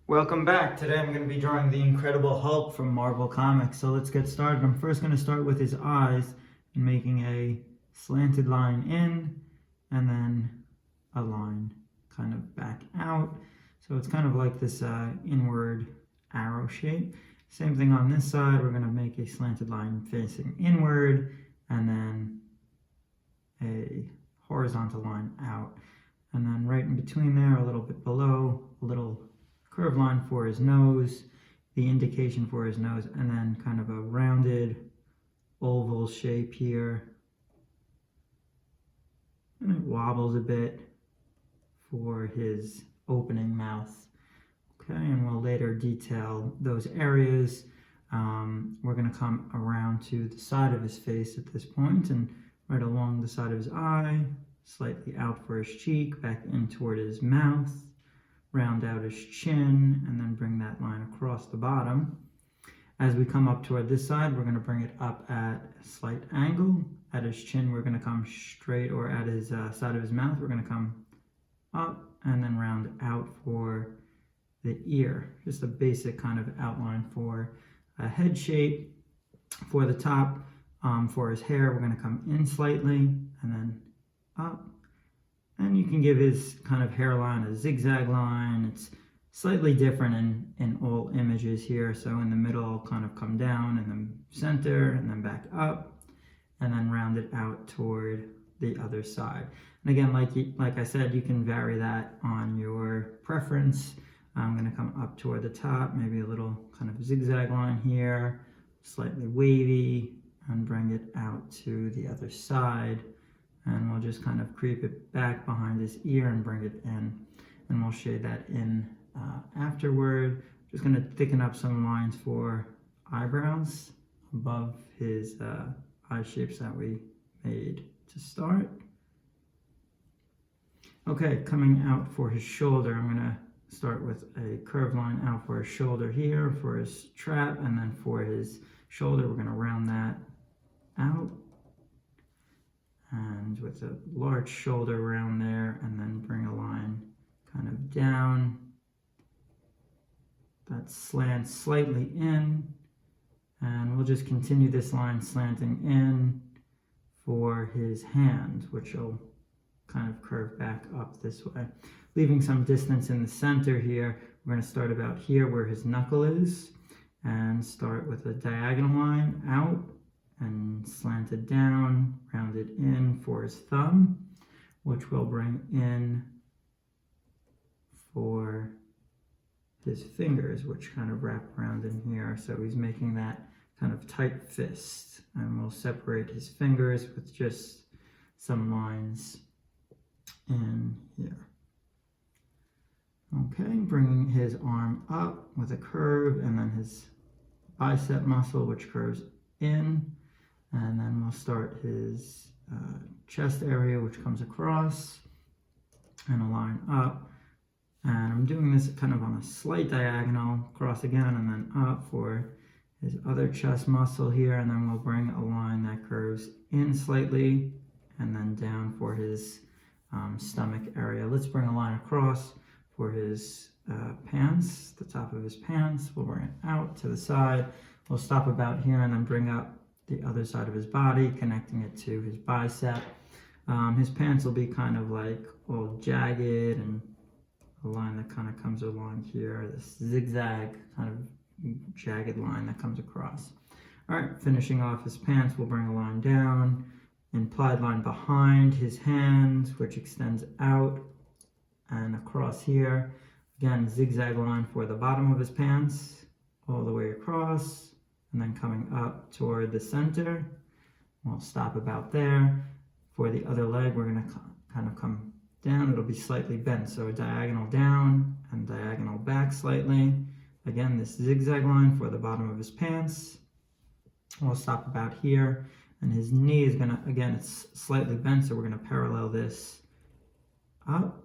Welcome back. Today I'm going to be drawing the Incredible Hulk from Marvel Comics. So let's get started. I'm first going to start with his eyes and making a slanted line in and then a line kind of back out. So it's kind of like this inward arrow shape. Same thing on this side. We're going to make a slanted line facing inward and then a horizontal line out. And then right in between there, a little bit below, a little curved line for his nose, the indication for his nose, and then kind of a rounded oval shape here. And it wobbles a bit for his opening mouth. Okay, and we'll later detail those areas. We're going to come around to the side of his face at this point and right along the side of his eye, slightly out for his cheek, back in toward his mouth. Round out his chin, and then bring that line across the bottom. As we come up toward this side, we're going to bring it up at a slight angle. At his chin, we're going to come straight, or at his side of his mouth, we're going to come up and then round out for the ear. Just a basic kind of outline for a head shape. For the top, for his hair, we're going to come in slightly and then up. And you can give his kind of hairline a zigzag line. It's slightly different in all images here. So in the middle, I'll kind of come down in the center and then back up and then round it out toward the other side. And again, like I said, you can vary that on your preference. I'm going to come up toward the top, maybe a little kind of zigzag line here, slightly wavy, and bring it out to the other side. And we'll just kind of creep it back behind his ear and bring it in. And we'll shade that in afterward. Just going to thicken up some lines for eyebrows above his eye shapes that we made to start. Okay, coming out for his shoulder, I'm going to start with a curved line out for his shoulder here, for his trap, and then for his shoulder, we're going to round that out. And with a large shoulder around there, and then bring a line kind of down that slants slightly in, and we'll just continue this line slanting in for his hand, which will kind of curve back up this way, leaving some distance in the center here. We're going to start about here where his knuckle is and start with a diagonal line out and slant it down, round it in for his thumb, which we'll bring in for his fingers, which kind of wrap around in here. So he's making that kind of tight fist, and we'll separate his fingers with just some lines in here. Okay, bringing his arm up with a curve, and then his bicep muscle, which curves in. And then we'll start his chest area, which comes across and a line up. And I'm doing this kind of on a slight diagonal, across again and then up for his other chest muscle here. And then we'll bring a line that curves in slightly and then down for his stomach area. Let's bring a line across for his pants, the top of his pants. We'll bring it out to the side. We'll stop about here and then bring up the other side of his body, connecting it to his bicep. His pants will be kind of like all jagged, and a line that kind of comes along here, this zigzag kind of jagged line that comes across. All right, finishing off his pants, we'll bring a line down, implied line behind his hand, which extends out and across here. Again, zigzag line for the bottom of his pants, all the way across, and then coming up toward the center. We'll stop about there. For the other leg, we're going to kind of come down. It'll be slightly bent, so a diagonal down and diagonal back slightly. Again, this zigzag line for the bottom of his pants. We'll stop about here, and his knee is going to, again, it's slightly bent, so we're going to parallel this up.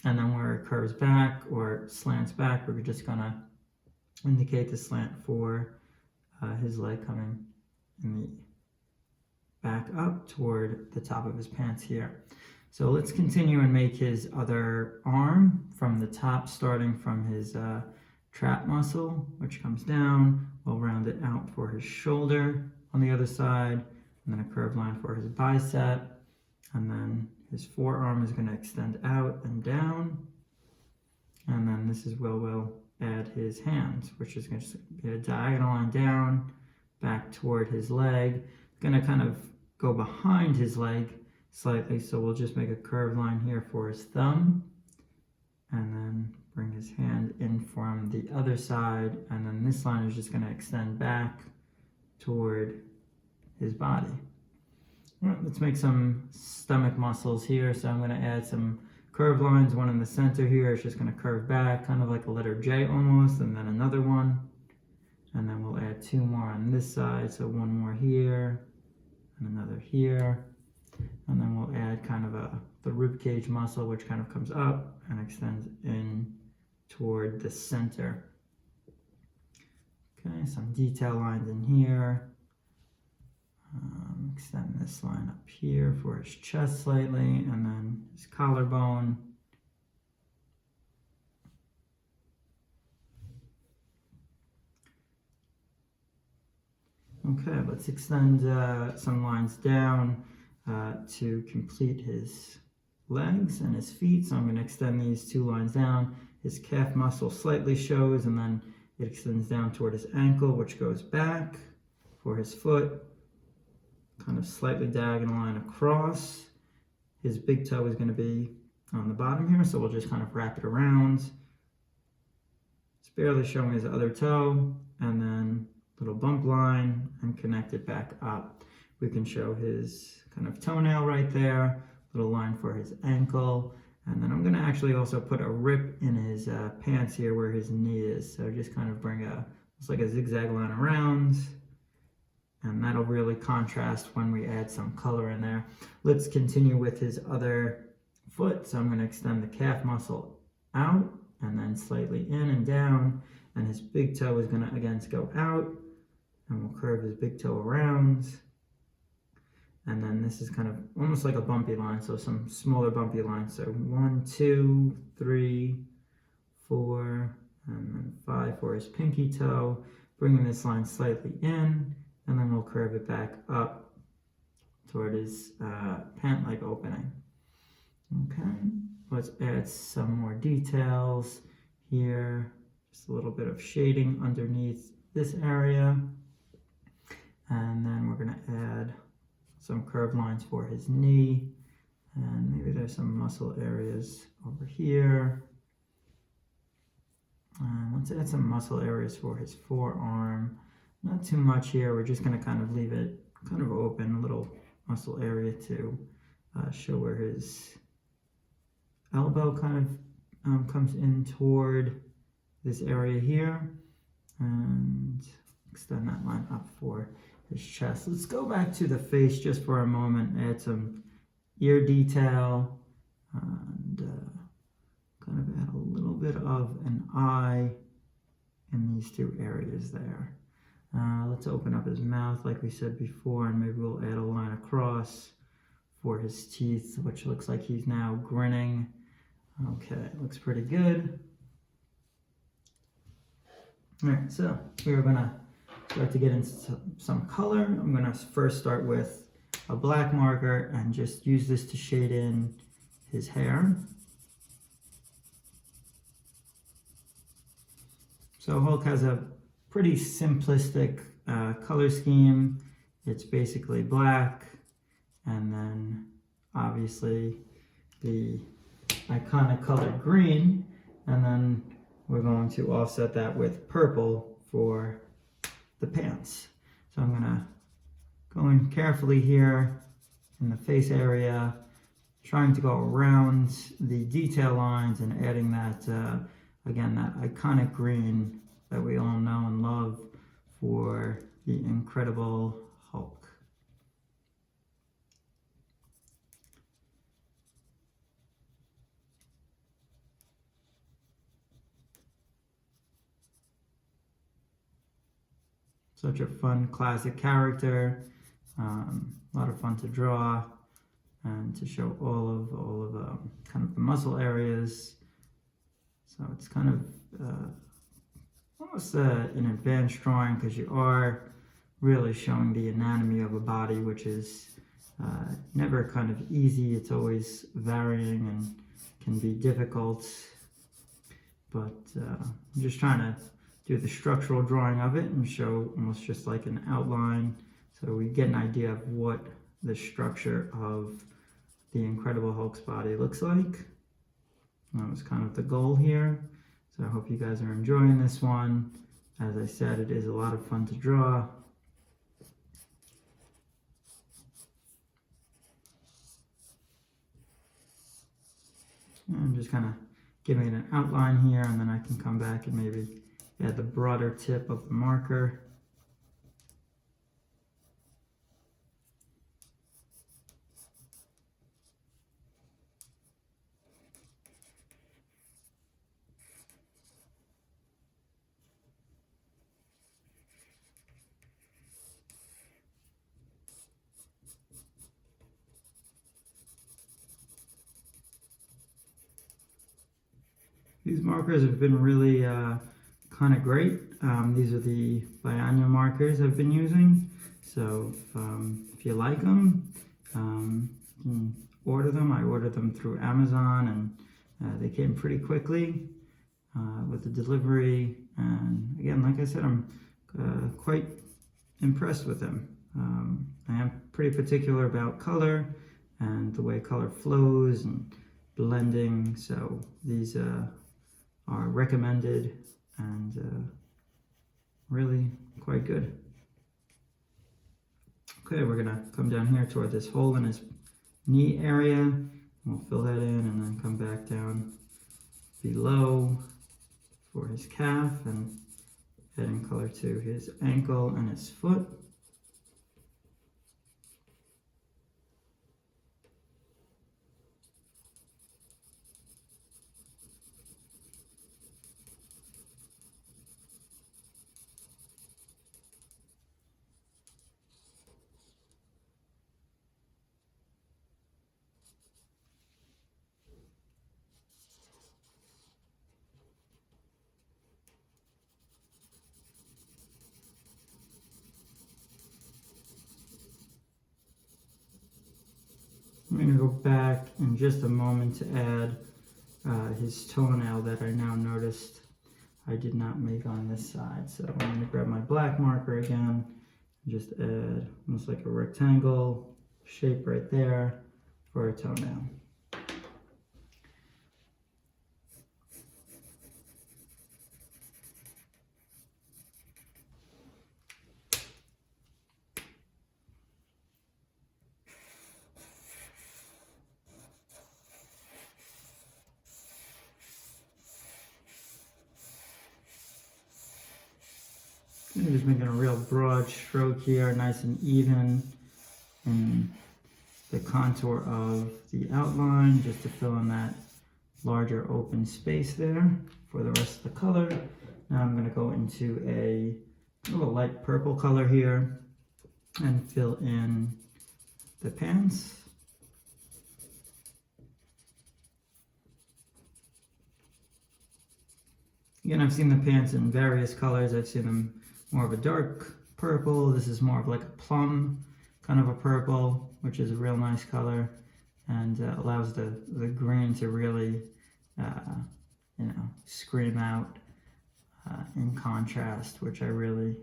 And then where it curves back or slants back, we're just going to indicate the slant for his leg coming in the back up toward the top of his pants here. So let's continue and make his other arm from the top, starting from his trap muscle, which comes down. We'll round it out for his shoulder on the other side, and then a curved line for his bicep, and then his forearm is going to extend out and down, and then this is where we'll add his hands, which is going to be a diagonal line down, back toward his leg. Going to kind of go behind his leg slightly, so we'll just make a curved line here for his thumb, and then bring his hand in from the other side, and then this line is just going to extend back toward his body. All right, let's make some stomach muscles here. So I'm going to add some curved lines, one in the center here. It's just going to curve back, kind of like a letter J almost, and then another one. And then we'll add two more on this side. So one more here, and another here. And then we'll add kind of the rib cage muscle, which kind of comes up and extends in toward the center. Okay, some detail lines in here. Extend this line up here for his chest slightly, and then his collarbone. Okay, let's extend some lines down to complete his legs and his feet. So I'm going to extend these two lines down. His calf muscle slightly shows, and then it extends down toward his ankle, which goes back for his foot. Kind of slightly diagonal line across. His big toe is going to be on the bottom here, so we'll just kind of wrap it around. It's barely showing his other toe, and then little bump line and connect it back up. We can show his kind of toenail right there, little line for his ankle, and then I'm going to actually also put a rip in his pants here where his knee is. So just kind of bring it's like a zigzag line around, and that'll really contrast when we add some color in there. Let's continue with his other foot. So I'm going to extend the calf muscle out and then slightly in and down, and his big toe is going to again go out, and we'll curve his big toe around. And then this is kind of almost like a bumpy line, so some smaller bumpy lines. So 1, 2, 3, 4, and then 5 for his pinky toe, bringing this line slightly in, and then we'll curve it back up toward his pant leg opening. Okay, let's add some more details here. Just a little bit of shading underneath this area. And then we're going to add some curved lines for his knee. And maybe there's some muscle areas over here. And let's add some muscle areas for his forearm. Not too much here. We're just going to kind of leave it kind of open, a little muscle area to show where his elbow kind of comes in toward this area here, and extend that line up for his chest. Let's go back to the face just for a moment, add some ear detail, and kind of add a little bit of an eye in these two areas there. Let's open up his mouth like we said before, and maybe we'll add a line across for his teeth, which looks like he's now grinning. Okay, looks pretty good. All right, so we're gonna start to get into some color. I'm gonna first start with a black marker and just use this to shade in his hair. So Hulk has a pretty simplistic color scheme. It's basically black, and then obviously the iconic color green, and then we're going to offset that with purple for the pants. So I'm gonna go in carefully here in the face area, trying to go around the detail lines and adding that, again, that iconic green that we all know and love for the Incredible Hulk. Such a fun classic character, a lot of fun to draw, and to show all of kind of the muscle areas. So it's kind of almost an advanced drawing, because you are really showing the anatomy of a body, which is never kind of easy. It's always varying and can be difficult, but I'm just trying to do the structural drawing of it and show almost just like an outline, so we get an idea of what the structure of the Incredible Hulk's body looks like. That was kind of the goal here. So I hope you guys are enjoying this one. As I said, it is a lot of fun to draw. And I'm just kind of giving it an outline here, and then I can come back and maybe add the broader tip of the marker. These markers have been really kind of great. These are the biannual markers I've been using. So if you like them, you can order them. I ordered them through Amazon, and they came pretty quickly with the delivery. And again, like I said, I'm quite impressed with them. I am pretty particular about color and the way color flows and blending. So these are recommended and really quite good. Okay, we're gonna come down here toward this hole in his knee area. We'll fill that in and then come back down below for his calf and adding color to his ankle and his foot. I'm going to go back in just a moment to add his toenail that I now noticed I did not make on this side. So I'm going to grab my black marker again and just add almost like a rectangle shape right there for a toenail. I'm just making a real broad stroke here, nice and even in the contour of the outline, just to fill in that larger open space there for the rest of the color. Now I'm going to go into a little light purple color here and fill in the pants. Again, I've seen the pants in various colors. I've seen them more of a dark purple. This is more of like a plum kind of a purple, which is a real nice color, and allows the green to really, scream out in contrast, which I really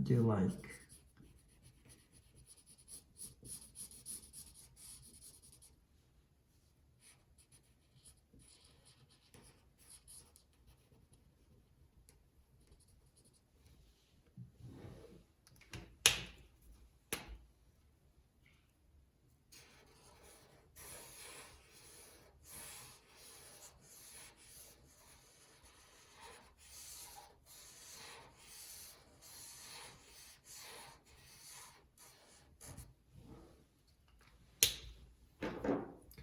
do like.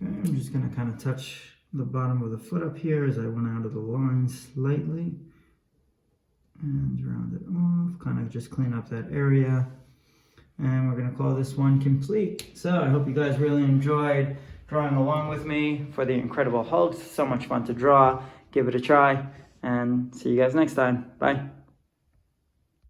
I'm just going to kind of touch the bottom of the foot up here as I went out of the line slightly and round it off, kind of just clean up that area. And we're going to call this one complete. So I hope you guys really enjoyed drawing along with me for the Incredible Hulk. So much fun to draw. Give it a try, and see you guys next time. Bye.